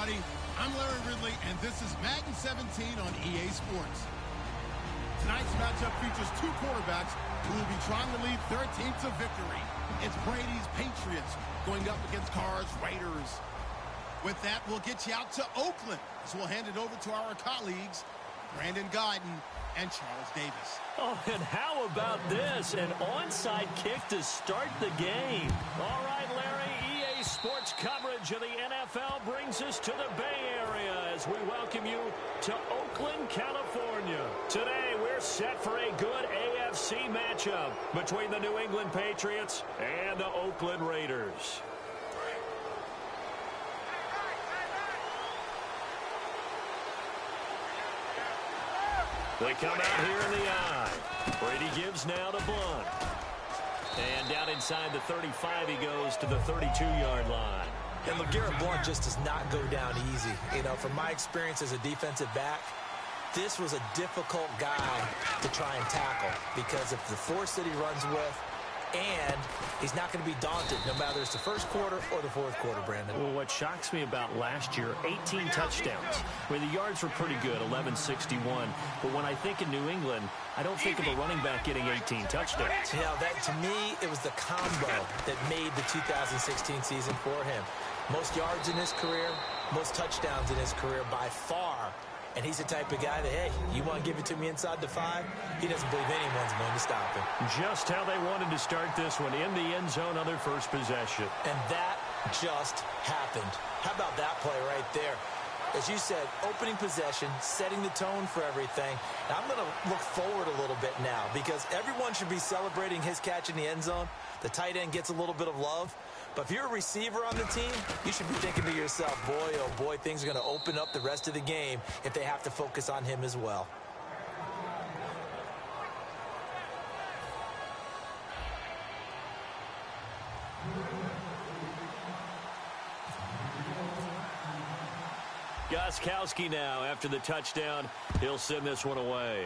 everybody. I'm Larry Ridley, and this is Madden 17 on EA Sports. Tonight's matchup features two quarterbacks who will be trying to lead their team to victory. It's Brady's Patriots going up against Carr's Raiders. With that, we'll get you out to Oakland, as we'll hand it over to our colleagues, Brandon Guyton and Charles Davis. Oh, and how about this? An onside kick to start the game. All right, Larry, EA Sports coverage of the NFL brings us to the Bay Area as we welcome you to Oakland, California. Today, we're set for a good AFC matchup between the New England Patriots and the Oakland Raiders. They come out here in the eye. Brady gives now to Blunt. And down inside the 35, he goes to the 32-yard line. And LeGarrette Blunt just does not go down easy. You know, from my experience as a defensive back, this was a difficult guy to try and tackle because of the force that he runs with, and he's not going to be daunted no matter it's the first quarter or the fourth quarter, Brandon. Well, what shocks me about last year, 18 touchdowns. I mean, the yards were pretty good, 1161. But when I think of New England, I don't think of a running back getting 18 touchdowns. You know, that to me, it was the combo that made the 2016 season for him. Most yards in his career, most touchdowns in his career by far. And he's the type of guy that, hey, you want to give it to me inside the 5? He doesn't believe anyone's going to stop him. Just how they wanted to start this one, in the end zone on their first possession. And that just happened. How about that play right there? As you said, opening possession, setting the tone for everything. And I'm going to look forward a little bit now because everyone should be celebrating his catch in the end zone. The tight end gets a little bit of love. But if you're a receiver on the team, you should be thinking to yourself, boy, oh boy, things are going to open up the rest of the game if they have to focus on him as well. Gostkowski now after the touchdown. He'll send this one away.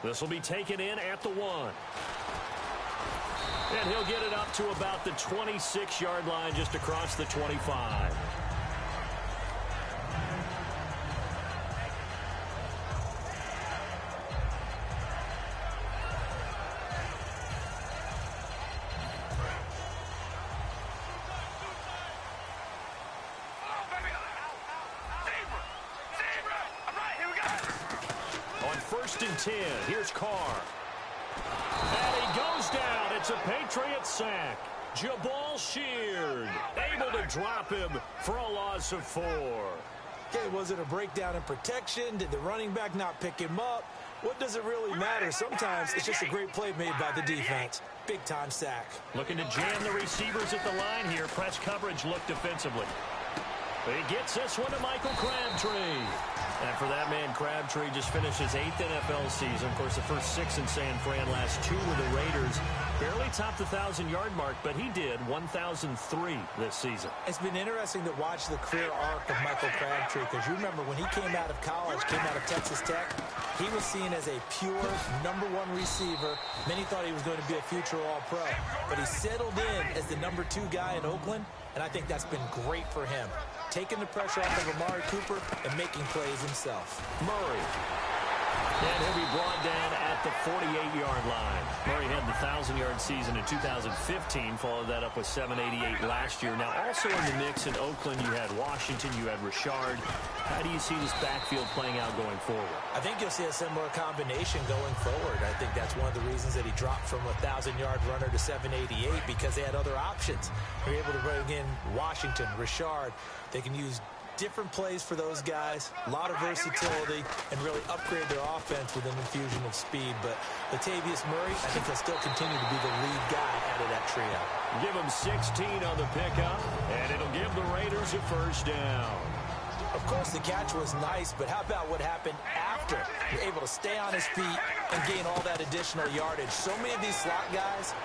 This will be taken in at the 1. And he'll get it up to about the 26-yard line just across the 25. On 1st and 10, here's Carr. And he goes down. It's a Patriot sack. Jabal Sheard able to drop him for a loss of 4. Okay, was it a breakdown in protection? Did the running back not pick him up? What does it really matter? Sometimes it's just a great play made by the defense. Big-time sack. Looking to jam the receivers at the line here. Press coverage look defensively. He gets this one to Michael Crabtree. And for that man, Crabtree just finished his 8th NFL season. Of course, the first 6 in San Fran, last 2 with the Raiders. Barely topped the 1,000-yard mark, but he did 1,003 this season. It's been interesting to watch the career arc of Michael Crabtree because you remember when he came out of college, came out of Texas Tech, he was seen as a pure #1 receiver. Many thought he was going to be a future All-Pro. But he settled in as the #2 guy in Oakland, and I think that's been great for him. Taking the pressure off of Amari Cooper and making plays himself. Murray. And he'll be brought down at the 48-yard line. Murray had the 1,000-yard season in 2015, followed that up with 788 last year. Now, also in the mix in Oakland, you had Washington, you had Richard. How do you see this backfield playing out going forward? I think you'll see a similar combination going forward. I think that's one of the reasons that he dropped from a 1,000-yard runner to 788 because they had other options. They were able to bring in Washington, Richard. They can use different plays for those guys, a lot of versatility, and really upgrade their offense with an infusion of speed. But Latavius Murray, I think he'll still continue to be the lead guy out of that trio. Give him 16 on the pickup, and it'll give the Raiders a first down. Of course, the catch was nice, but how about what happened after? You're able to stay on his feet and gain all that additional yardage. So many of these slot guys.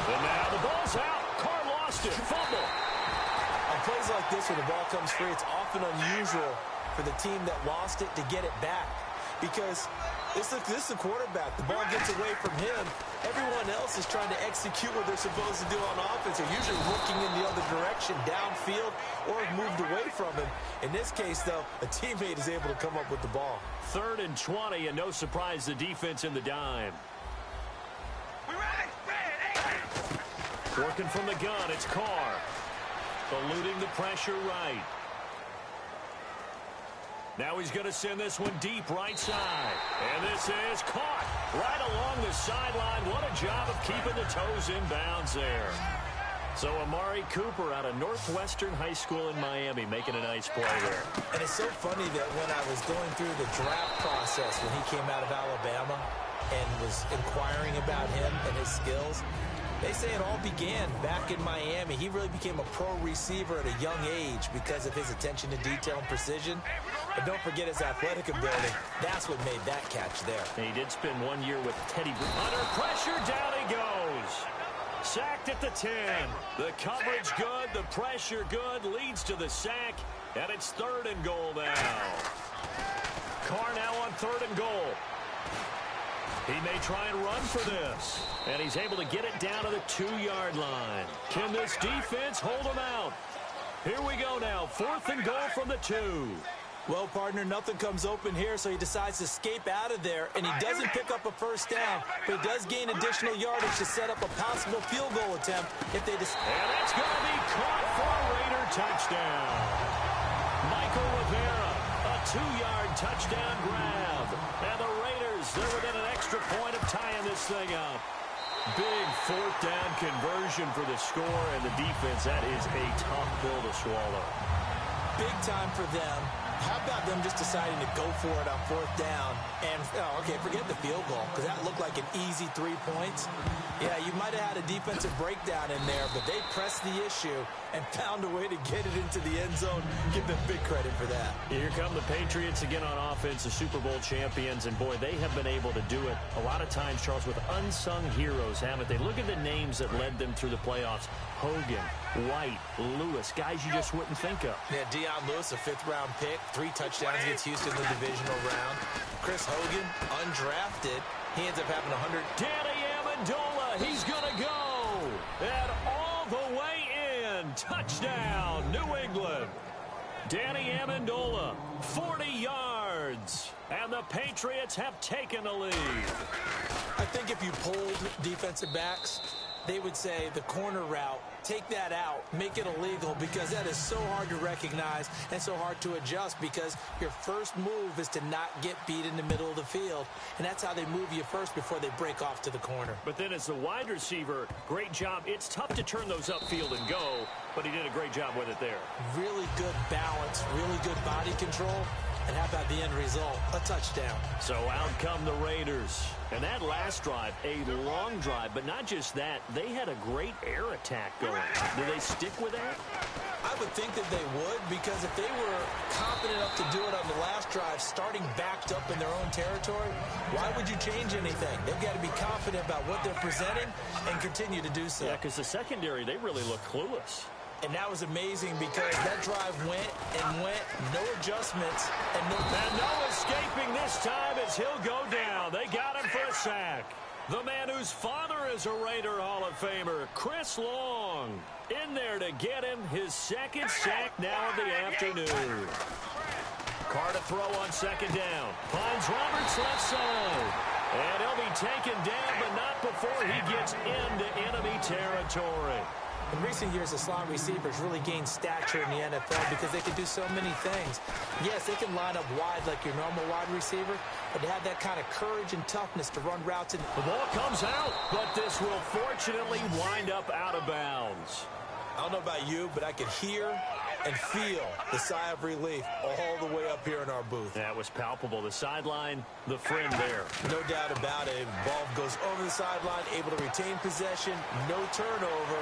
And now the ball's out. Carr lost it. Fumble. On plays like this where the ball comes free, it's often unusual for the team that lost it to get it back. because this is the quarterback. The ball gets away from him. Everyone else is trying to execute what they're supposed to do on offense. They're usually looking in the other direction, downfield, or have moved away from him. In this case, though, a teammate is able to come up with the ball. 3rd and 20, and no surprise, the defense in the dime. Working from the gun, it's Carr. Eluding the pressure right. Now he's going to send this one deep right side. And this is caught right along the sideline. What a job of keeping the toes in bounds there. So Amari Cooper out of Northwestern High School in Miami making a nice play there. And it's so funny that when I was going through the draft process when he came out of Alabama and was inquiring about him and his skills, they say it all began back in Miami. He really became a pro receiver at a young age because of his attention to detail and precision. But don't forget his athletic ability. That's what made that catch there. And he did spend 1 year with Teddy. Under pressure, down he goes. Sacked at the 10. The coverage good, the pressure good, leads to the sack, and it's 3rd and goal now. Carr now on 3rd and goal. He may try and run for this. And he's able to get it down to the 2-yard line. Can this defense hold him out? Here we go now. 4th and goal from the 2. Well, partner, nothing comes open here, so he decides to escape out of there, and he doesn't pick up a first down, but he does gain additional yardage to set up a possible field goal attempt if they decide. And it's going to be caught for a Raider touchdown. Michael Rivera, a 2-yard touchdown grab. And the Raiders, they're within an extra point of tying this thing up. Big 4th down conversion for the score, and the defense, that is a tough pill to swallow. Big time for them. How about them just deciding to go for it on 4th down? And, okay, forget the field goal, because that looked like an easy 3 points. Yeah, you might have had a defensive breakdown in there, but they pressed the issue and found a way to get it into the end zone. Give them big credit for that. Here come the Patriots again on offense, the Super Bowl champions, and boy, they have been able to do it a lot of times, Charles, with unsung heroes, haven't they? Look at the names that led them through the playoffs. Hogan, White, Lewis, guys you just wouldn't think of. Yeah, Deion Lewis, a 5th-round pick, 3 touchdowns against Houston in the divisional round. Chris Hogan, undrafted, he ends up having 100. Danny Amendola, he's going to go. And all the way in. Touchdown, New England. Danny Amendola, 40 yards. And the Patriots have taken the lead. I think if you polled defensive backs, they would say the corner route, take that out, make it illegal, because that is so hard to recognize and so hard to adjust, because your first move is to not get beat in the middle of the field, and that's how they move you first before they break off to the corner. But then as the wide receiver, great job. It's tough to turn those upfield and go, but he did a great job with it there. Really good balance, really good body control. And how about the end result? A touchdown. So out come the Raiders. And that last drive, a long drive, but not just that. They had a great air attack going. Do they stick with that? I would think that they would, because if they were confident enough to do it on the last drive, starting backed up in their own territory, why would you change anything? They've got to be confident about what they're presenting and continue to do so. Yeah, because the secondary, they really look clueless. And that was amazing, because that drive went and went, no adjustments, and no escaping this time as he'll go down. They got him for a sack. The man whose father is a Raider Hall of Famer, Chris Long, in there to get him his 2nd sack now of the afternoon. Carr to throw on 2nd down. Finds Roberts left side. And he'll be taken down, but not before he gets into enemy territory. In recent years, the slot receivers really gained stature in the NFL because they can do so many things. Yes, they can line up wide like your normal wide receiver, but they have that kind of courage and toughness to run routes. And the ball comes out, but this will fortunately wind up out of bounds. I don't know about you, but I could hear and feel the sigh of relief all the way up here in our booth. That was palpable. The sideline, the friend there. No doubt about it. Ball goes over the sideline, able to retain possession, no turnover.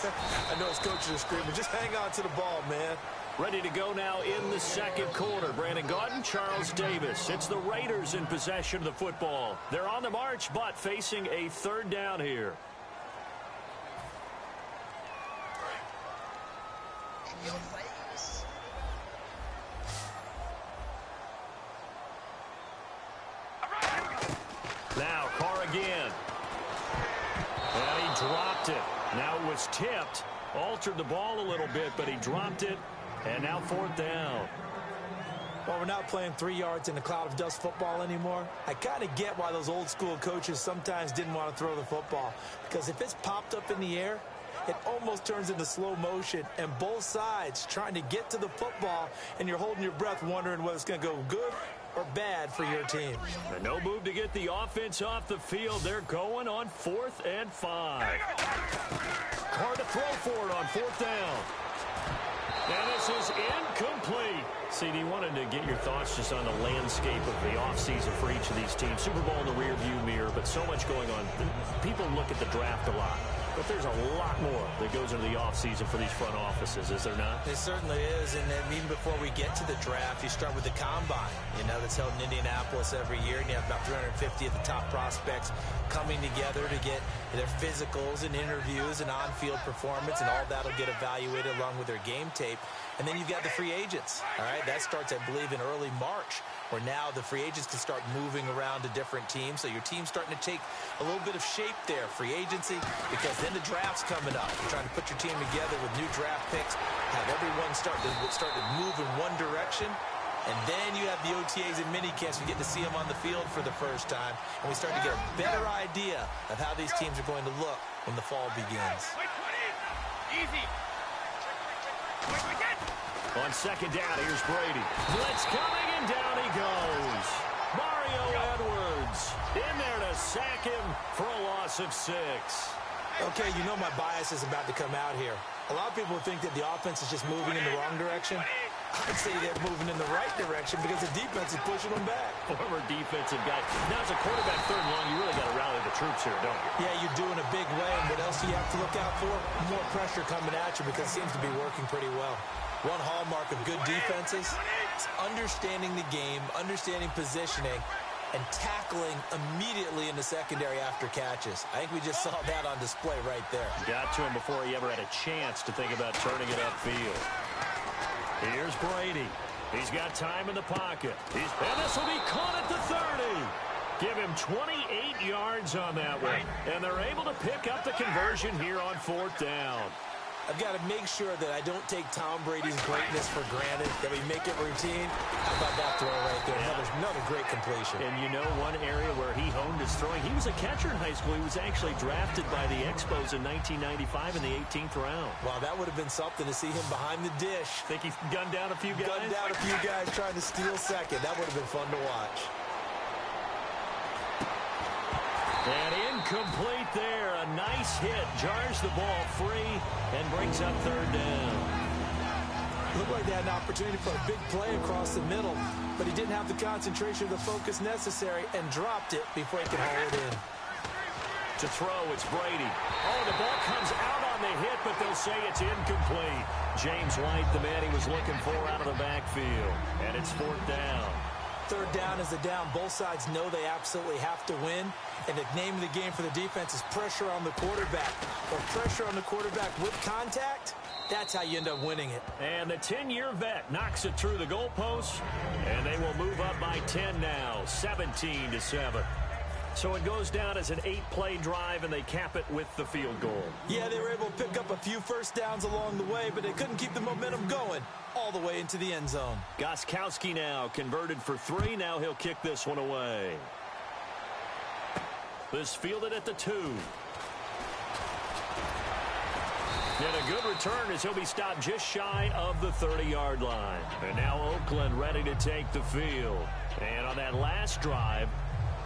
I know his coaches are screaming, just hang on to the ball, man. Ready to go now in the 2nd quarter. Brandon Gaudin, Charles Davis. It's the Raiders in possession of the football. They're on the march, but facing a 3rd down here. Now, Carr again. And he dropped it. Now it was tipped. Altered the ball a little bit, but he dropped it. And now 4th down. Well, we're not playing 3 yards in a cloud of dust football anymore. I kind of get why those old school coaches sometimes didn't want to throw the football. Because if it's popped up in the air, it almost turns into slow motion. And both sides trying to get to the football, and you're holding your breath wondering whether it's going to go good or bad for your team. And no move to get the offense off the field. They're going on 4th and 5. Carr to throw for it on 4th down. And this is incomplete. CD, wanted to get your thoughts just on the landscape of the offseason for each of these teams. Super Bowl in the rearview mirror, but so much going on. People look at the draft a lot, but there's a lot more that goes into the offseason for these front offices, is there not? It certainly is, and then even before we get to the draft, you start with the combine, that's held in Indianapolis every year, and you have about 350 of the top prospects coming together to get their physicals and interviews and on-field performance, and all that will get evaluated along with their game tape. And then you've got the free agents, all right? That starts, I believe, in early March, where now the free agents can start moving around to different teams. So your team's starting to take a little bit of shape there, free agency, because then the draft's coming up. You're trying to put your team together with new draft picks, have everyone start to move in one direction. And then you have the OTAs and minicamps. You get to see them on the field for the first time. And we start to get a better idea of how these teams are going to look when the fall begins. Easy. On 2nd down, here's Brady. Blitz coming, and down he goes. Mario Edwards in there to sack him for a loss of 6. Okay, my bias is about to come out here. A lot of people think that the offense is just moving in the wrong direction. I'd say they're moving in the right direction because the defense is pushing them back. Former defensive guy. Now, as a quarterback 3rd and long, you really got to rally the troops here, don't you? Yeah, you're doing a big way, and what else do you have to look out for? More pressure coming at you because it seems to be working pretty well. One hallmark of good defenses is understanding the game, understanding positioning, and tackling immediately in the secondary after catches. I think we just saw that on display right there. Got to him before he ever had a chance to think about turning it upfield. Here's Brady. He's got time in the pocket. And this will be caught at the 30. Give him 28 yards on that one. And they're able to pick up the conversion here on 4th down. I've got to make sure that I don't take Tom Brady's greatness for granted, that we make it routine. How about that throw right there? Another great completion. And one area where he honed his throwing, he was a catcher in high school. He was actually drafted by the Expos in 1995 in the 18th round. Wow, that would have been something to see him behind the dish. Think he gunned down a few guys? Gunned down a few guys trying to steal second. That would have been fun to watch. And incomplete there. A nice hit. Jars the ball free and brings up 3rd down. Looked like they had an opportunity for a big play across the middle, but he didn't have the concentration or the focus necessary and dropped it before he could haul it in. To throw, it's Brady. Oh, the ball comes out on the hit, but they'll say it's incomplete. James White, the man he was looking for out of the backfield. And it's 4th down. 3rd down is the down. Both sides know they absolutely have to win. And the name of the game for the defense is pressure on the quarterback. Or pressure on the quarterback with contact. That's how you end up winning it. And the 10-year vet knocks it through the goalpost. And they will move up by 10 now, 17-7. So it goes down as an 8-play drive, and they cap it with the field goal. Yeah, they were able to pick up a few first downs along the way, but they couldn't keep the momentum going all the way into the end zone. Gostkowski now converted for 3. Now he'll kick this one away. This fielded at the 2. And a good return as he'll be stopped just shy of the 30-yard line. And now Oakland ready to take the field. And on that last drive,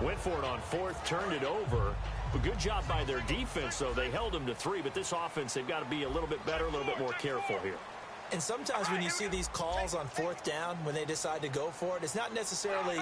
went for it on 4th, turned it over. A good job by their defense, though. They held them to 3, but this offense, they've got to be a little bit better, a little bit more careful here. And sometimes when you see these calls on 4th down, when they decide to go for it, it's not necessarily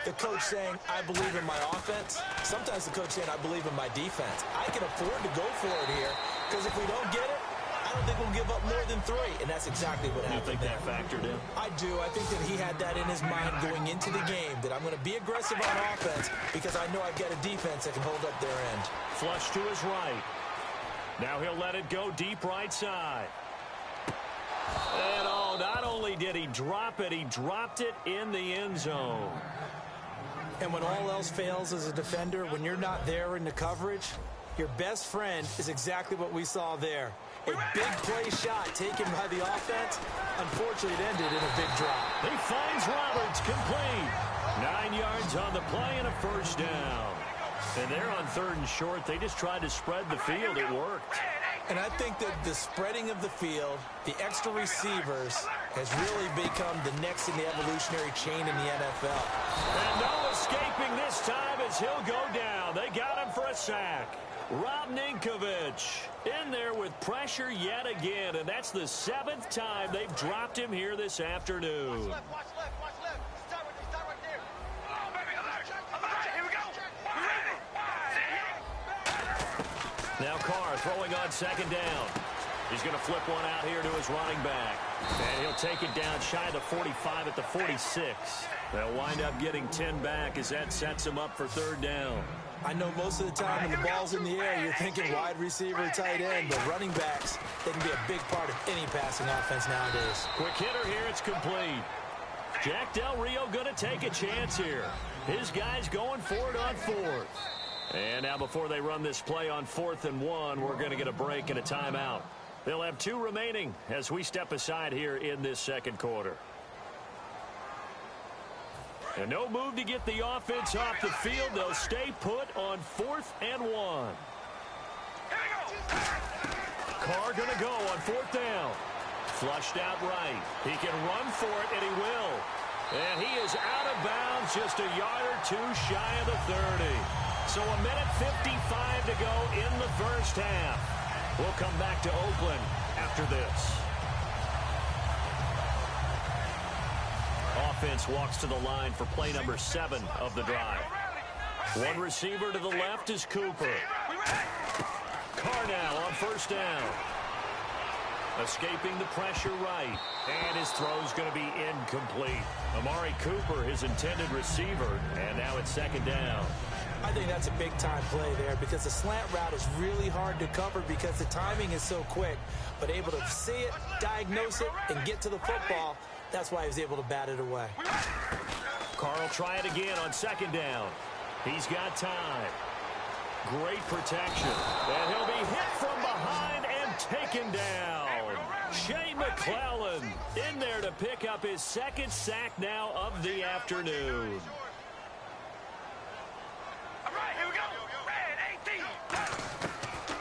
the coach saying, I believe in my offense. Sometimes the coach saying, I believe in my defense. I can afford to go for it here, because if we don't get it, I don't think we'll give up more than 3. And that's exactly what happened. You think that factored in? I do. I think that he had that in his mind going into the game, that I'm going to be aggressive on offense because I know I've got a defense that can hold up their end. Flush to his right. Now he'll let it go deep right side. And not only did he drop it, he dropped it in the end zone. And when all else fails as a defender, when you're not there in the coverage, your best friend is exactly what we saw there. A big play shot taken by the offense. Unfortunately, it ended in a big drop. He finds Roberts, complete. 9 yards on the play and a first down. And they're on 3rd and short. They just tried to spread the field. It worked. And I think that the spreading of the field, the extra receivers, has really become the next in the evolutionary chain in the NFL. And no escaping this time as he'll go down. They got him for a sack. Rob Ninkovich in there with pressure yet again, and that's the 7th time they've dropped him here this afternoon. Watch left. Start right there. Oh, baby, alert. Here we go. Now Carr throwing on 2nd down. He's going to flip one out here to his running back. And he'll take it down shy of the 45 at the 46. They'll wind up getting 10 back as that sets him up for 3rd down. I know most of the time when the ball's in the air, you're thinking wide receiver, tight end, but running backs, they can be a big part of any passing offense nowadays. Quick hitter here, it's complete. Jack Del Rio going to take a chance here. His guy's going for it on 4th. And now before they run this play on 4th and 1, we're going to get a break and a timeout. They'll have 2 remaining as we step aside here in this 2nd quarter. And no move to get the offense off the field. They'll stay put on 4th and 1. Carr going to go on 4th down. Flushed out right. He can run for it, and he will. And he is out of bounds just a yard or 2 shy of the 30. So a minute 55 to go in the first half. We'll come back to Oakland after this. Offense walks to the line for play number 7 of the drive. One receiver to the left is Cooper. Carr now on 1st down. Escaping the pressure right. And his throw's going to be incomplete. Amari Cooper, his intended receiver. And now it's 2nd down. I think that's a big-time play there because the slant route is really hard to cover because the timing is so quick. But able to see it, diagnose it, and get to the football, that's why he was able to bat it away. Carr will try it again on 2nd down. He's got time. Great protection. And he'll be hit from behind and taken down. Shane McClellan in there to pick up his 2nd sack now of the afternoon. All right, here we go. Red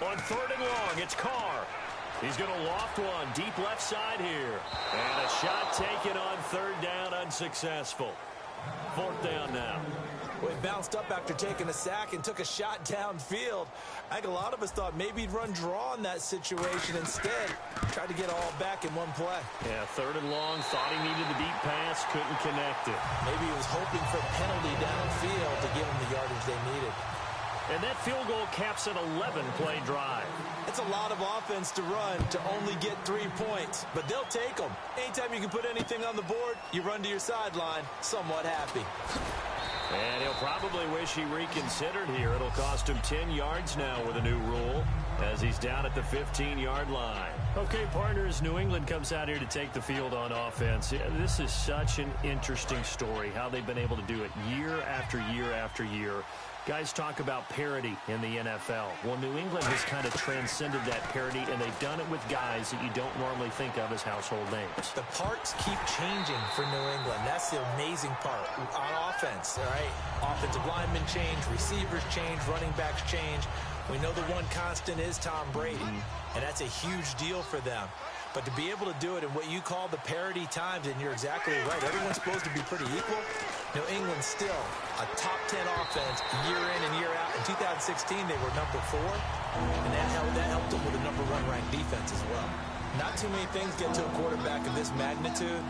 18. On 3rd and long, it's Carr. He's going to loft one deep left side here. And a shot taken on 3rd down, unsuccessful. 4th down now. Well, he bounced up after taking a sack and took a shot downfield. I think a lot of us thought maybe he'd run draw in that situation. Instead, tried to get all back in one play. Yeah, 3rd and long, thought he needed the deep pass, couldn't connect it. Maybe he was hoping for a penalty downfield to give him the yardage they needed. And that field goal caps an 11-play drive. It's a lot of offense to run to only get 3 points, but they'll take them. Anytime you can put anything on the board, you run to your sideline somewhat happy. And he'll probably wish he reconsidered here. It'll cost him 10 yards now with a new rule as he's down at the 15-yard line. Okay, partners, New England comes out here to take the field on offense. This is such an interesting story, how they've been able to do it year after year after year. Guys talk about parity in the NFL. Well, New England has kind of transcended that parity, and they've done it with guys that you don't normally think of as household names. The parts keep changing for New England. That's the amazing part on offense, all right? Offensive linemen change, receivers change, running backs change. We know the one constant is Tom Brady, and that's a huge deal for them. But to be able to do it in what you call the parity times, and you're exactly right, everyone's supposed to be pretty equal. New England's still a top 10 offense year in and year out. In 2016, they were number 4, and that helped them with a number 1 ranked defense as well. Not too many things get to a quarterback of this magnitude,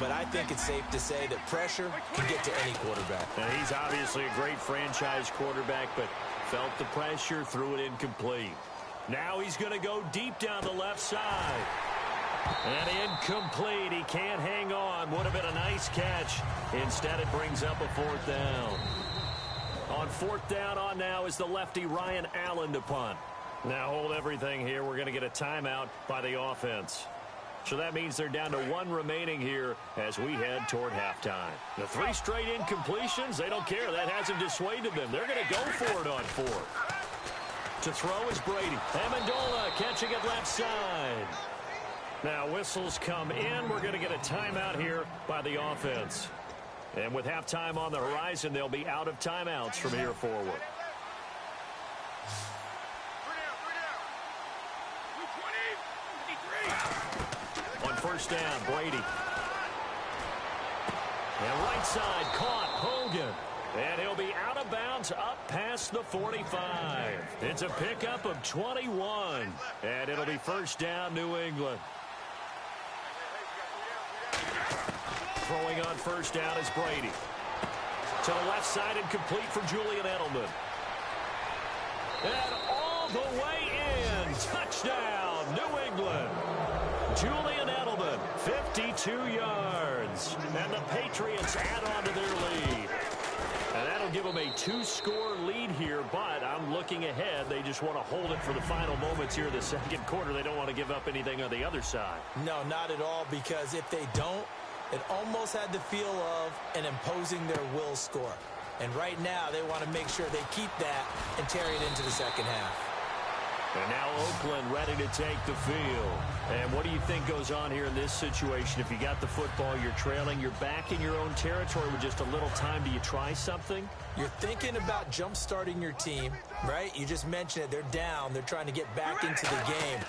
but I think it's safe to say that pressure can get to any quarterback. Now, he's obviously a great franchise quarterback, but felt the pressure, threw it incomplete. Now he's going to go deep down the left side. And incomplete. He can't hang on. Would have been a nice catch. Instead, it brings up a 4th down. On 4th down on now is the lefty Ryan Allen to punt. Now hold everything here. We're going to get a timeout by the offense. So that means they're down to 1 remaining here as we head toward halftime. The 3 straight incompletions, they don't care. That hasn't dissuaded them. They're going to go for it on 4th. To throw is Brady. Amendola catching it left side. Now whistles come in. We're going to get a timeout here by the offense. And with halftime on the horizon, they'll be out of timeouts from here forward. On first down, Brady. And right side caught Hogan. And he'll be out of bounds up past the 45. It's a pickup of 21. And it'll be first down, New England. Throwing on first down is Brady. To the left side and complete for Julian Edelman. And all the way in. Touchdown, New England. Julian Edelman, 52 yards. And the Patriots add on to their lead. And that'll give them a 2-score lead here, but I'm looking ahead. They just want to hold it for the final moments here in the second quarter. They don't want to give up anything on the other side. No, not at all, because if they don't, it almost had the feel of an imposing their will score. And right now, they want to make sure they keep that and carry it into the second half. And now Oakland ready to take the field. And what do you think goes on here in this situation? If you got the football, you're trailing, you're back in your own territory with just a little time. Do you try something? You're thinking about jump-starting your team, right? You just mentioned it. They're down. They're trying to get back into the game.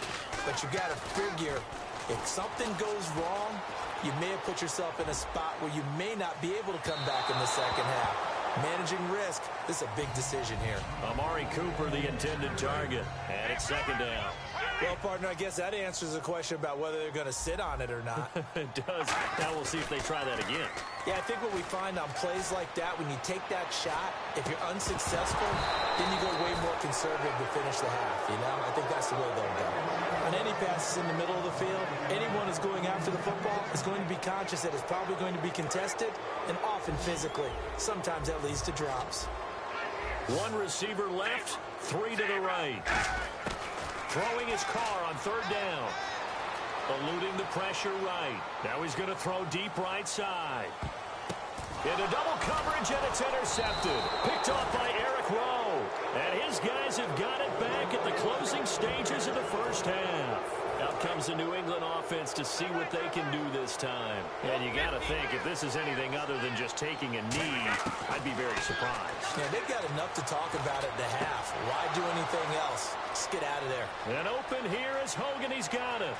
But you got to figure, if something goes wrong, you may have put yourself in a spot where you may not be able to come back in the second half. Managing risk, this is a big decision here. Amari Cooper, the intended target, and it's second down. Well, partner, I guess that answers the question about whether they're going to sit on it or not. It does. Now we'll see if they try that again. Yeah, I think what we find on plays like that, when you take that shot, if you're unsuccessful, then you go way more conservative to finish the half, you know? I think that's the way they'll go. When any pass is in the middle of the field, anyone who's going after the football is going to be conscious that it's probably going to be contested, and often physically. Sometimes that leads to drops. 1 receiver left, 3 to the right. Throwing his car on third down. Eluding the pressure right. Now he's going to throw deep right side. Into double coverage, and it's intercepted. Picked off by Eric Rowe. And his guys have got it back at the closing stages of the first half. Out comes the New England offense to see what they can do this time. And you got to think, if this is anything other than just taking a knee, I'd be very surprised. Yeah, they've got enough to talk about at the half. Why do anything else? Just get out of there. And open here is Hogan. He's got it.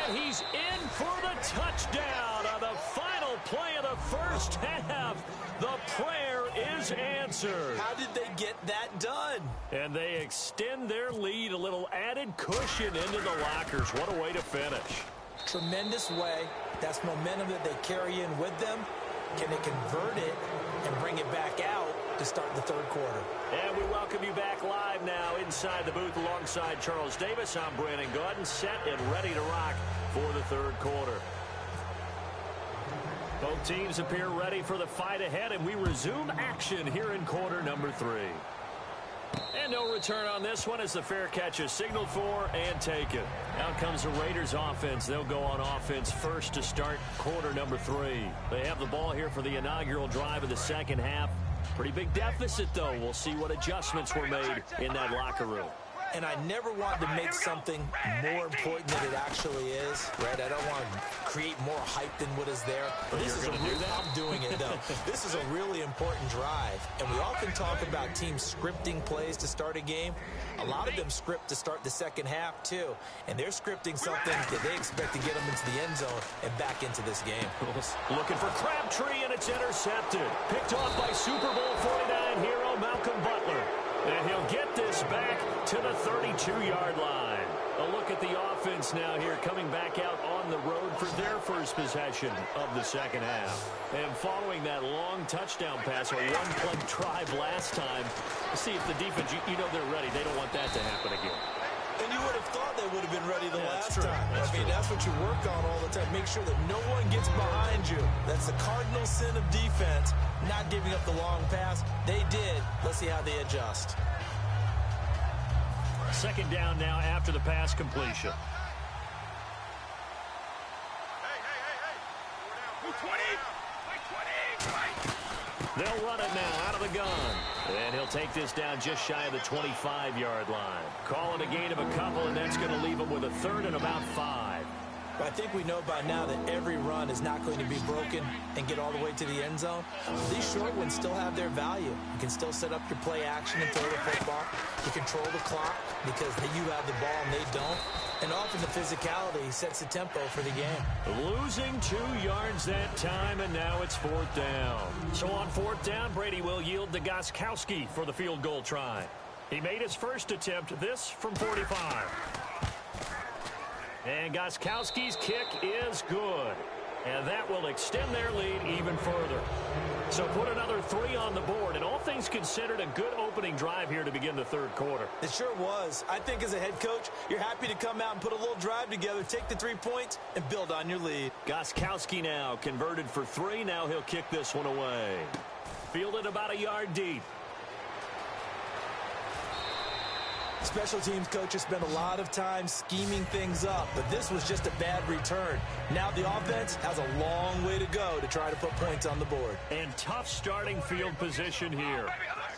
And he's in for the touchdown on the final play of the first half. The prayer is answered. How did they get that done? And they extend their lead, a little added cushion into the lockers. What a way to finish. Tremendous way. That's momentum that they carry in with them. Can they convert it and bring it back out to start the third quarter? And we welcome you back live now inside the booth alongside Charles Davis. I'm Brandon Gordon, set and ready to rock for the third quarter. Both teams appear ready for the fight ahead, and we resume action here in quarter number 3. And no return on this one as the fair catch is signaled for and taken. Out comes the Raiders offense. They'll go on offense first to start quarter number 3. They have the ball here for the inaugural drive of the second half. Pretty big deficit, though. We'll see what adjustments were made in that locker room. And I never want to make something more important than it actually is, right? I don't want to create more hype than what is there. But this is I'm doing it, though. This is a really important drive. And we often talk about teams scripting plays to start a game. A lot of them script to start the second half, too. And they're scripting something that they expect to get them into the end zone and back into this game. Looking for Crabtree, and it's intercepted. Picked off by Super Bowl 49 hero Malcolm Butler. And he'll get this back to the 32-yard line. A look at the offense now here, coming back out on the road for their first possession of the second half. And following that long touchdown pass, a one-play drive last time, see if the defense, you know they're ready. They don't want that to happen again. And you would have thought they would have been ready the last time. That's what you work on all the time. Make sure that no one gets behind you. That's the cardinal sin of defense, not giving up the long pass. They did. Let's see how they adjust. Second down now after the pass completion. They'll run it now out of the gun. And he'll take this down just shy of the 25-yard line. Call it a gain of a couple, and that's going to leave them with a third and about 5. I think we know by now that every run is not going to be broken and get all the way to the end zone. These short ones still have their value. You can still set up your play action and throw the football. You control the clock because you have the ball and they don't. And often the physicality sets the tempo for the game. Losing 2 yards that time, and now it's 4th down. So on 4th down, Brady will yield to Gostkowski for the field goal try. He made his first attempt, this from 45. And Gostkowski's kick is good. And that will extend their lead even further. So put another 3 on the board. And all things considered, a good opening drive here to begin the third quarter. It sure was. I think as a head coach, you're happy to come out and put a little drive together, take the 3 points, and build on your lead. Gostkowski now converted for 3. Now he'll kick this one away. Fielded about a yard deep. Special teams coaches spend a lot of time scheming things up, but this was just a bad return. Now the offense has a long way to go to try to put points on the board. And tough starting field position here.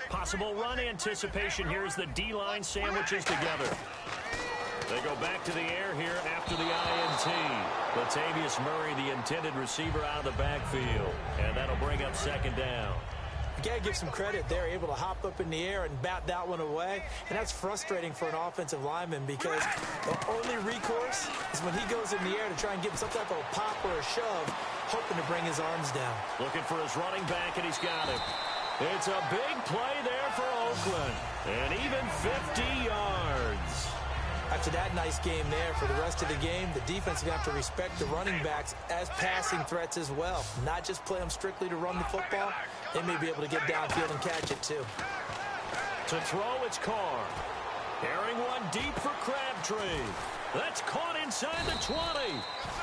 Possible run anticipation here as the D-line sandwiches together. They go back to the air here after the INT. Latavius Murray, the intended receiver, out of the backfield. And that'll bring up 2nd down. You got to give some credit. They're able to hop up in the air and bat that one away. And that's frustrating for an offensive lineman because the only recourse is when he goes in the air to try and get some type of a pop or a shove, hoping to bring his arms down. Looking for his running back, and he's got it. It's a big play there for Oakland. And even 50 yards. After that nice game there, for the rest of the game, the defense will have to respect the running backs as passing threats as well. Not just play them strictly to run the football. They may be able to get downfield and catch it too. To throw, it's Carr. Airing one deep for Crabtree. That's caught inside the 20.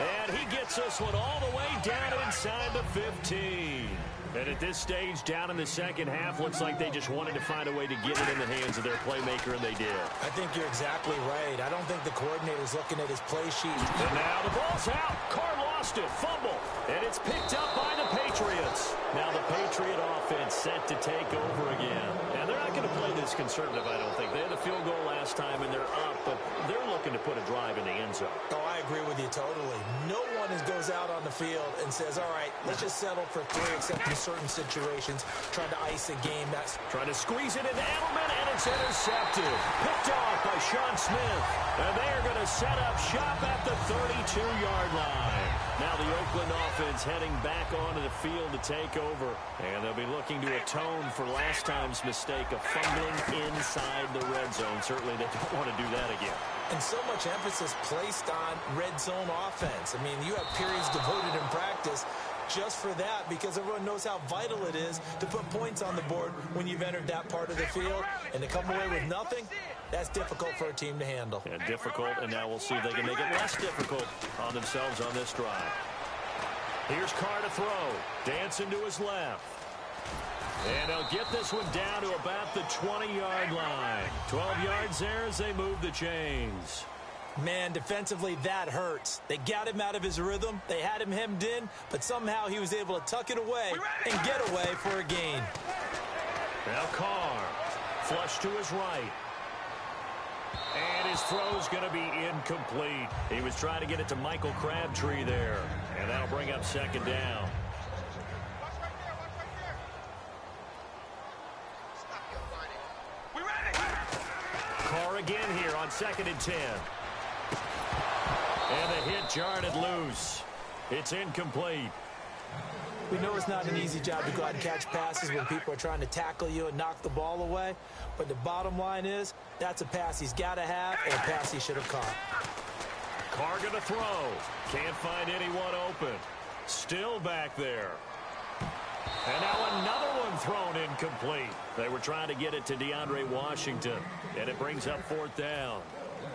And he gets this one all the way down inside the 15. And at this stage, down in the second half, looks like they just wanted to find a way to get it in the hands of their playmaker, and they did. I think you're exactly right. I don't think the coordinator's looking at his play sheet. And now the ball's out. Carr lost it. Fumble. And it's picked up by the Patriots. Now the Patriot offense set to take over again. And they're not going to play this conservative, I don't think. They had a field goal last time, and they're up, but they're looking to put a drive in the end zone. Oh, I agree with you totally. No one goes out on the field and says, all right, let's just settle for 3, except in certain situations, trying to ice a game. That's trying to squeeze it into Edelman, and it's intercepted. Picked off by Sean Smith. And they are going to set up shop at the 32-yard line. Now the Oakland offense heading back onto the field to take over. And they'll be looking to atone for last time's mistake of fumbling inside the red zone. Certainly they don't want to do that again. And so much emphasis placed on red zone offense. I mean, you have periods devoted in practice just for that because everyone knows how vital it is to put points on the board when you've entered that part of the field. And to come away with nothing, that's difficult for a team to handle. And difficult, and now we'll see if they can make it less difficult on themselves on this drive. Here's Carr to throw. Dancing to his left. And they'll get this one down to about the 20-yard line. 12 yards there as they move the chains. Man, defensively, that hurts. They got him out of his rhythm. They had him hemmed in, but somehow he was able to tuck it away and get away for a gain. Now Carr, flush to his right. And his throw's going to be incomplete. He was trying to get it to Michael Crabtree there. And that'll bring up 2nd down. Carr again here on 2nd and 10. And the hit jarred it loose. It's incomplete. We know it's not an easy job to go out and catch passes when people are trying to tackle you and knock the ball away. But the bottom line is, that's a pass he's got to have and a pass he should have caught. Carr going to throw. Can't find anyone open. Still back there. And now another one thrown incomplete. They were trying to get it to DeAndre Washington. And it brings up 4th down.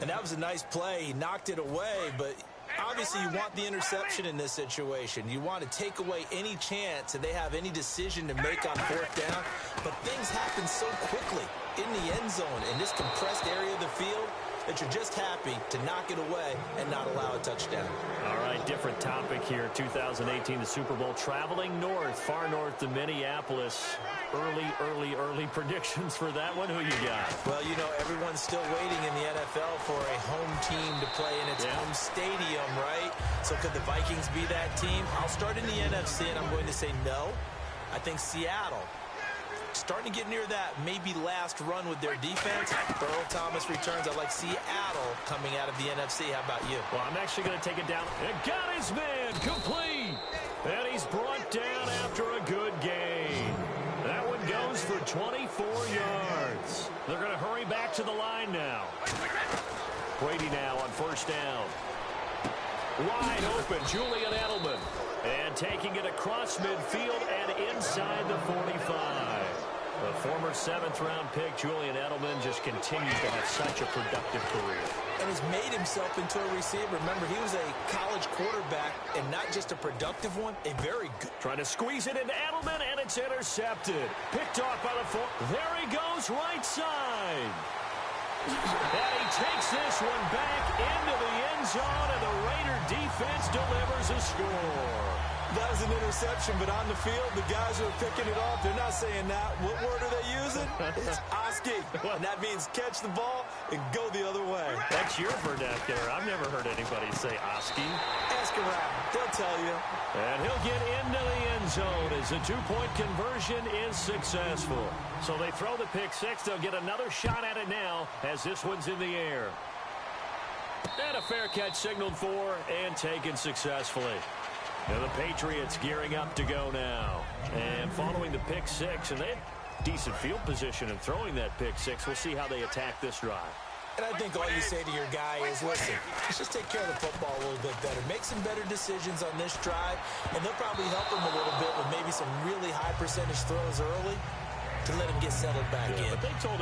And that was a nice play. He knocked it away, but obviously you want the interception in this situation. You want to take away any chance that they have any decision to make on 4th down. But things happen so quickly. in the end zone in this compressed area of the field that you're just happy to knock it away and not allow a touchdown. All right, different topic here. 2018, the Super Bowl, traveling north, far north to Minneapolis. Early predictions for that one. Who you got? Well, you know, everyone's still waiting in the NFL for a home team to play in its home stadium, right? So could the Vikings be that team? I'll start in the NFC, and I'm going to say no. I think Seattle, starting to get near that maybe last run with their defense. Earl Thomas returns. I like Seattle coming out of the NFC. How about you? Well, I'm actually going to take it down. And got his man complete. And he's brought down after a good game. That one goes for 24 yards. They're going to hurry back to the line now. Brady now on first down. Wide open, Julian Edelman. And taking it across midfield and inside the 45. The former 7th-round pick, Julian Edelman, just continues to have such a productive career. And has made himself into a receiver. Remember, he was a college quarterback, and not just a productive one, a very good. Trying to squeeze it into Edelman, and it's intercepted. Picked off by the 4. There he goes, right side. And he takes this one back into the end zone, and the Raider defense delivers a score. That was an interception, but on the field, the guys who are picking it off, they're not saying that. What word are they using? It's Oski. And that means catch the ball and go the other way. That's your vernacular. I've never heard anybody say Oski. Ask around. They'll tell you. And he'll get into the end zone as the two-point conversion is successful. So they throw the pick six. They'll get another shot at it now as this one's in the air. And a fair catch signaled for and taken successfully. Now the Patriots gearing up to go now. And following the pick six, and they had decent field position in throwing that pick six. We'll see how they attack this drive. And I think all you say to your guy is, listen, let's just take care of the football a little bit better. Make some better decisions on this drive, and they'll probably help him a little bit with maybe some really high percentage throws early to let him get settled back in. But they told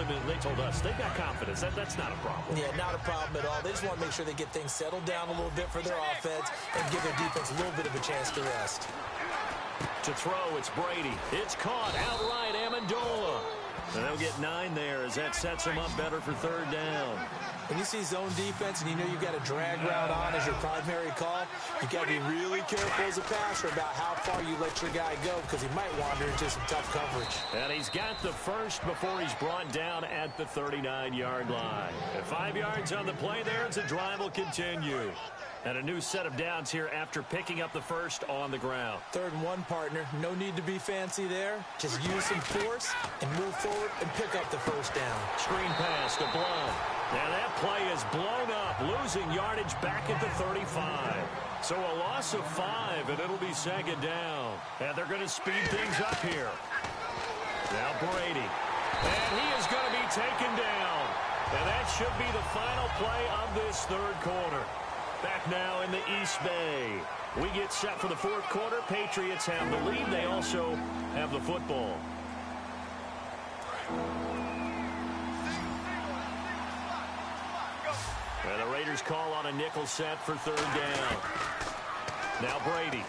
us they've got confidence. That's not a problem. Yeah, not a problem at all. They just want to make sure they get things settled down a little bit for their offense and give their defense a little bit of a chance to rest. To throw, it's Brady. It's caught outright, Amendola. And they'll get 9 there as that sets them up better for third down. When you see zone defense and you know you've got a drag route on as your primary call, you've got to be really careful as a passer about how far you let your guy go because he might wander into some tough coverage. And he's got the first before he's brought down at the 39-yard line. At 5 yards on the play there, as the drive will continue. And a new set of downs here after picking up the first on the ground. 3rd and 1, partner. No need to be fancy there. Just use some force and move forward and pick up the first down. Screen pass to Blount. And that play is blown up, losing yardage back at the 35. So a loss of 5, and it'll be 2nd down. And they're going to speed things up here. Now Brady. And he is going to be taken down. And that should be the final play of this 3rd quarter. Back now in the East Bay. We get set for the 4th quarter. Patriots have the lead. They also have the football. And the Raiders call on a nickel set for 3rd down. Now Brady.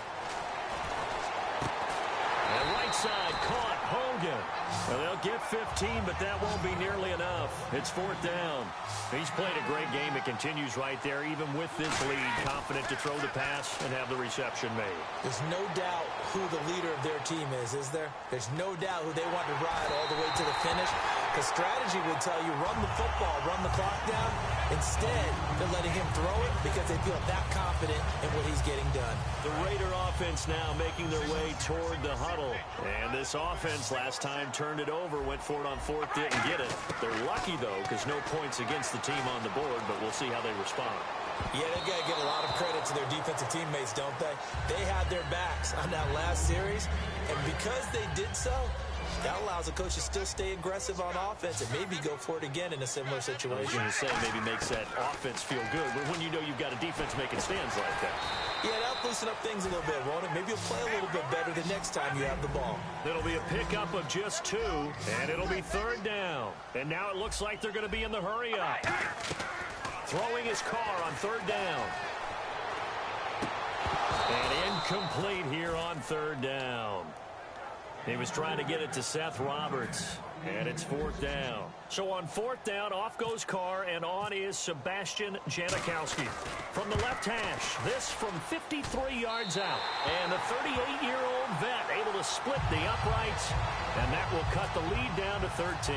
And right side caught. Hogan. Well, they'll get 15, but that won't be nearly enough. It's 4th down. He's played a great game. It continues right there, even with this lead, confident to throw the pass and have the reception made. There's no doubt who the leader of their team is there? There's no doubt who they want to ride all the way to the finish. The strategy would tell you, run the football, run the clock down. Instead, they're letting him throw it because they feel that confident in what he's getting done. The Raider offense now making their way toward the huddle. And this offense last time turned it over, went for it on 4th, didn't get it. They're lucky, though, because no points against the team on the board, but we'll see how they respond. Yeah, they've got to give a lot of credit to their defensive teammates, don't they? They had their backs on that last series, and because they did so, that allows the coach to still stay aggressive on offense and maybe go for it again in a similar situation. I was going to say maybe makes that offense feel good, but when you know you've got a defense making stands like that. Yeah, that'll loosen up things a little bit, won't it? Maybe you'll play a little bit better the next time you have the ball. It'll be a pickup of just 2, and it'll be 3rd down. And now it looks like they're going to be in the hurry-up. Throwing his car on 3rd down. And incomplete here on 3rd down. He was trying to get it to Seth Roberts, and it's 4th down. So on 4th down, off goes Carr, and on is Sebastian Janikowski. From the left hash, this from 53 yards out. And the 38-year-old vet able to split the uprights, and that will cut the lead down to 13.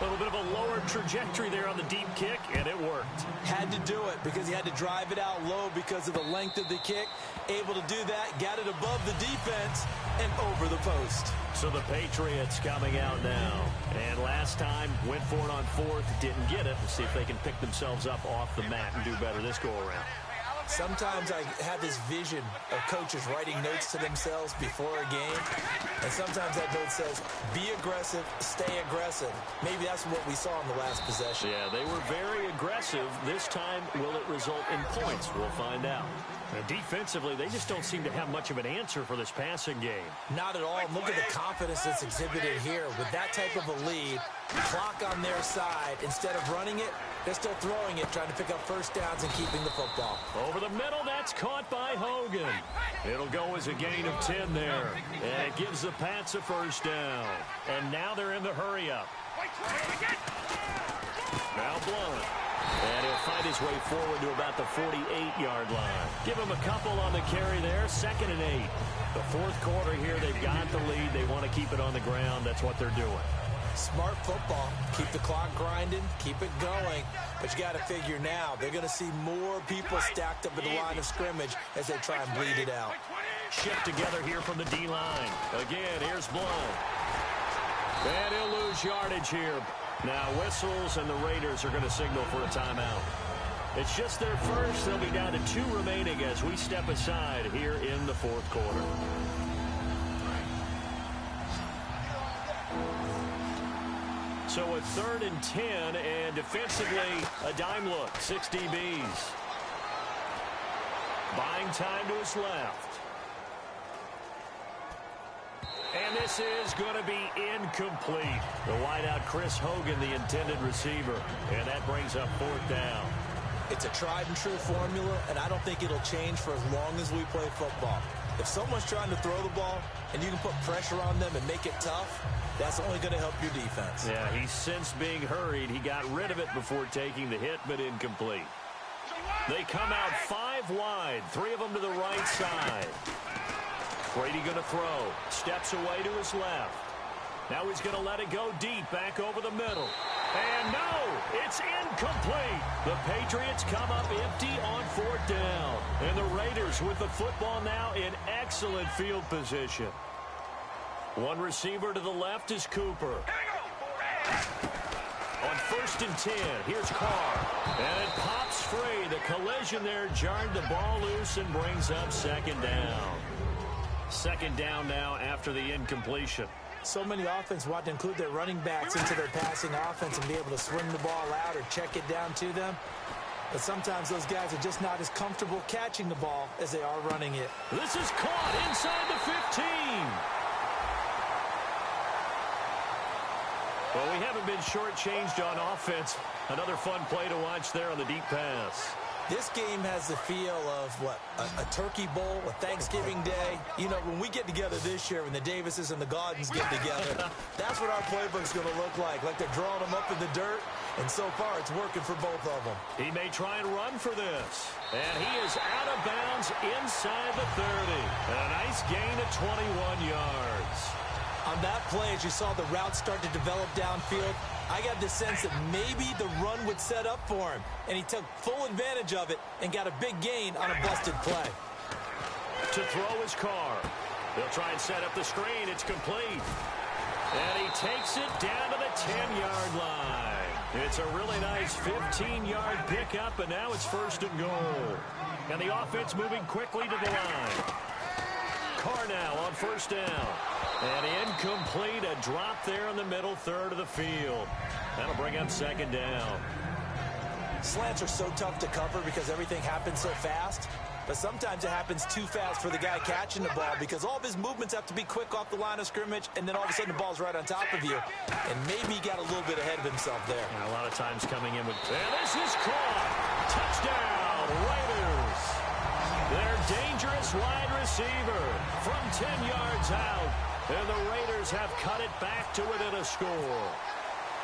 A little bit of a lower trajectory there on the deep kick, and it worked. Had to do it because he had to drive it out low because of the length of the kick. Able to do that, got it above the defense and over the post. So the Patriots coming out now. And last time, went for it on 4th, didn't get it. We'll see if they can pick themselves up off the mat and do better this go-around. Sometimes I have this vision of coaches writing notes to themselves before a game, and sometimes that note says, be aggressive, stay aggressive. Maybe that's what we saw in the last possession. Yeah, they were very aggressive. This time, will it result in points? We'll find out. And defensively, they just don't seem to have much of an answer for this passing game. Not at all. Look at the confidence that's exhibited here. With that type of a lead, clock on their side, instead of running it, they're still throwing it, trying to pick up first downs and keeping the football. Over the middle, that's caught by Hogan. It'll go as a gain of 10 there. And it gives the Pats a first down. And now they're in the hurry-up. Now Blount. And he'll find his way forward to about the 48-yard line. Give him a couple on the carry there. 2nd and 8. The 4th quarter here, they've got the lead. They want to keep it on the ground. That's what they're doing. Smart football. Keep the clock grinding. Keep it going. But you got to figure now, they're going to see more people stacked up at the line of scrimmage as they try and bleed it out. Shift together here from the D-line. Again, here's Blount. And he'll lose yardage here. Now whistles, and the Raiders are going to signal for a timeout. It's just their first. They'll be down to 2 remaining as we step aside here in the 4th quarter. So a 3rd and 10, and defensively, a dime look, 6 DBs. Buying time to his left. And this is going to be incomplete. The wideout, Chris Hogan, the intended receiver. And that brings up 4th down. It's a tried-and-true formula, and I don't think it'll change for as long as we play football. If someone's trying to throw the ball and you can put pressure on them and make it tough, that's only going to help your defense. Yeah, he's since being hurried. He got rid of it before taking the hit, but incomplete. They come out 5 wide, 3 of them to the right side. Brady going to throw. Steps away to his left. Now he's going to let it go deep, back over the middle. And no, it's incomplete. The Patriots come up empty on 4th down. And the Raiders with the football now in excellent field position. One receiver to the left is Cooper. On 1st and 10, here's Carr. And it pops free. The collision there jarred the ball loose and brings up 2nd down. 2nd down now after the incompletion. So many offenses want to include their running backs into their passing offense and be able to swing the ball out or check it down to them. But sometimes those guys are just not as comfortable catching the ball as they are running it. This is caught inside the 15. Well, we haven't been shortchanged on offense. Another fun play to watch there on the deep pass. This game has the feel of, what, a turkey bowl, a Thanksgiving day. You know, when we get together this year, when the Davises and the Gaudens get together, that's what our playbook's going to look like they're drawing them up in the dirt. And so far, it's working for both of them. He may try and run for this. And he is out of bounds inside the 30. And a nice gain of 21 yards. On that play, as you saw the route start to develop downfield, I got the sense that maybe the run would set up for him. And he took full advantage of it and got a big gain on a busted play. To throw his Carr. They'll try and set up the screen. It's complete. And he takes it down to the 10-yard line. It's a really nice 15-yard pickup, and now it's 1st and goal. And the offense moving quickly to the line. Carr now on 1st down. And incomplete, a drop there in the middle third of the field. That'll bring up 2nd down. Slants are so tough to cover because everything happens so fast. But sometimes it happens too fast for the guy catching the ball because all of his movements have to be quick off the line of scrimmage, and then all of a sudden the ball's right on top of you. And maybe he got a little bit ahead of himself there. And a lot of times coming in with... And this is caught. Touchdown, Raiders. Their dangerous wide receiver from 10 yards out And the Raiders have cut it back to within a score.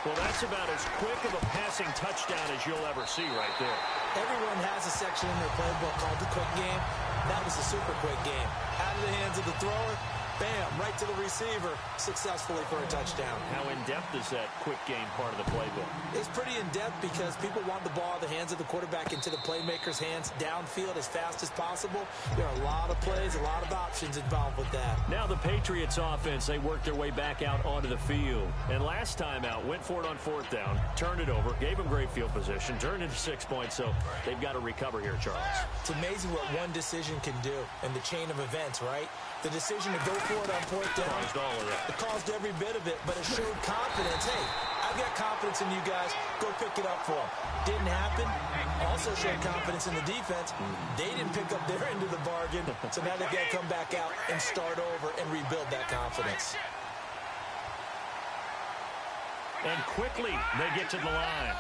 Well, that's about as quick of a passing touchdown as you'll ever see right there. Everyone has a section in their playbook called the quick game. That was a super quick game. Out of the hands of the thrower, bam, right to the receiver, successfully for a touchdown. How in-depth is that quick game part of the playbook? It's pretty in-depth because people want the ball in the hands of the quarterback into the playmaker's hands downfield as fast as possible. There are a lot of plays, a lot of options involved with that. Now the Patriots offense, they worked their way back out onto the field. And last time out, went for it on 4th down, turned it over, gave them great field position, turned into 6 points, so they've got to recover here, Charles. It's amazing what one decision can do in the chain of events, right? The decision to go for it on 4th down. Caused all of that. It caused every bit of it, but it showed confidence. Hey, I've got confidence in you guys. Go pick it up for them. Didn't happen. Also showed confidence in the defense. They didn't pick up their end of the bargain, so now they've got to come back out and start over and rebuild that confidence. And quickly, they get to the line.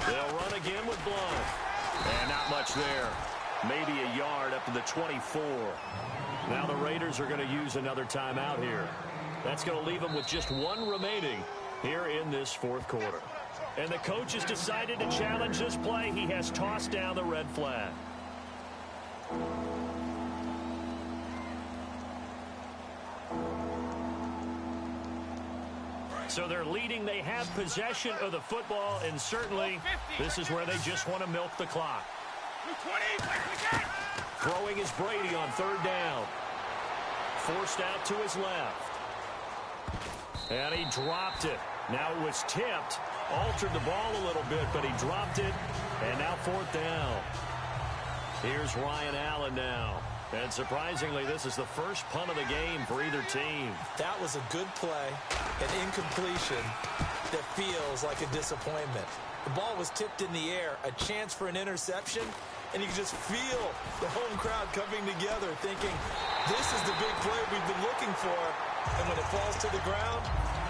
They'll run again with Blunt. And not much there. Maybe a yard up to the 24. Now the Raiders are going to use another timeout here. That's going to leave them with just one remaining here in this 4th quarter. And the coach has decided to challenge this play. He has tossed down the red flag. So they're leading. They have possession of the football, and certainly this is where they just want to milk the clock. Throwing is Brady on 3rd down. Forced out to his left. And he dropped it. Now it was tipped. Altered the ball a little bit, but he dropped it. And now 4th down. Here's Ryan Allen now. And surprisingly, this is the first punt of the game for either team. That was a good play, an incompletion that feels like a disappointment. The ball was tipped in the air, a chance for an interception, and you can just feel the home crowd coming together thinking, this is the big play we've been looking for. And when it falls to the ground,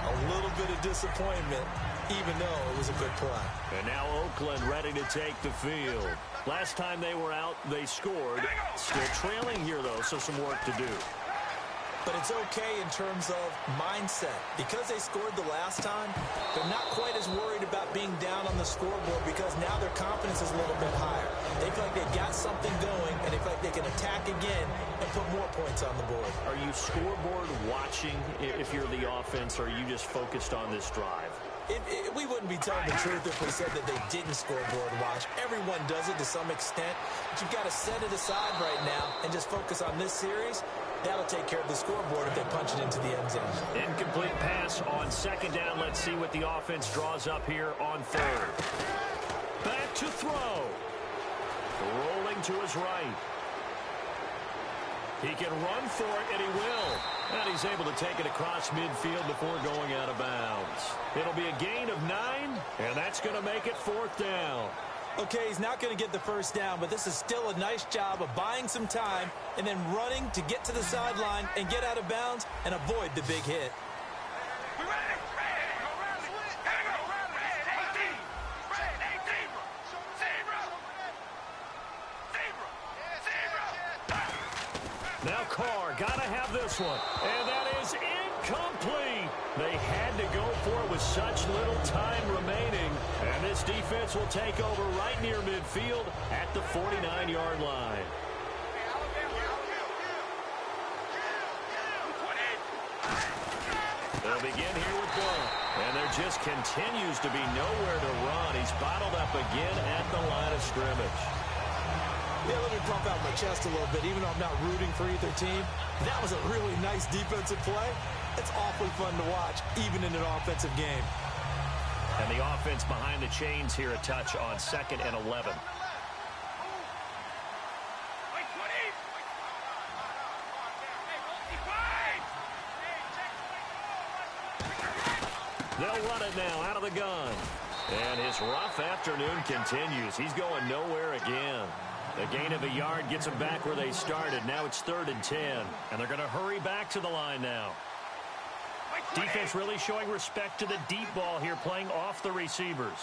a little bit of disappointment, even though it was a good play. And now Oakland ready to take the field. Last time they were out, they scored. Still trailing here, though, so some work to do. But it's okay in terms of mindset. Because they scored the last time, they're not quite as worried about being down on the scoreboard because now their confidence is a little bit higher. They feel like they've got something going, and they feel like they can attack again and put more points on the board. Are you scoreboard watching if you're the offense, or are you just focused on this drive? We wouldn't be telling the truth if we said that they didn't scoreboard watch. Everyone does it to some extent. But you've got to set it aside right now and just focus on this series. That'll take care of the scoreboard if they punch it into the end zone. Incomplete pass on 2nd down. Let's see what the offense draws up here on 3rd. Back to throw. Rolling to his right. He can run for it, and he will. And he's able to take it across midfield before going out of bounds. It'll be a gain of 9, and that's going to make it 4th down. Okay, he's not going to get the first down, but this is still a nice job of buying some time and then running to get to the sideline and get out of bounds and avoid the big hit. Now Carr, gotta have this one. And that is incomplete. They had to go for it with such little time remaining. And this defense will take over right near midfield at the 49-yard line. They'll begin here with Blunt. And there just continues to be nowhere to run. He's bottled up again at the line of scrimmage. Yeah, let me pump out my chest a little bit, even though I'm not rooting for either team. That was a really nice defensive play. It's awfully fun to watch, even in an offensive game. And the offense behind the chains here, a touch on 2nd and 11. They'll run it now out of the gun. And his rough afternoon continues. He's going nowhere again. A gain of a yard gets them back where they started. Now it's 3rd and 10. And they're going to hurry back to the line now. Defense really showing respect to the deep ball here, playing off the receivers.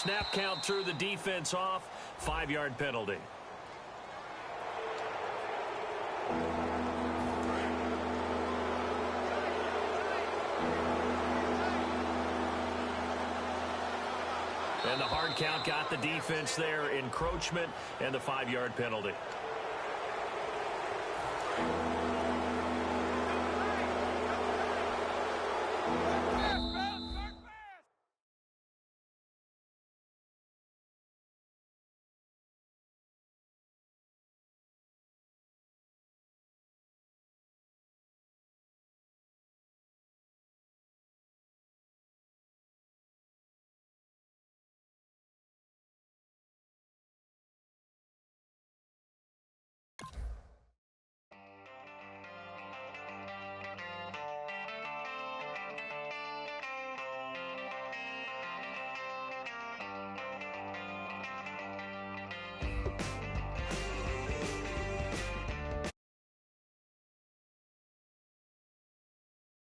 Snap count through the defense off. 5-yard penalty. And the hard count got the defense there. Encroachment and the 5-yard penalty.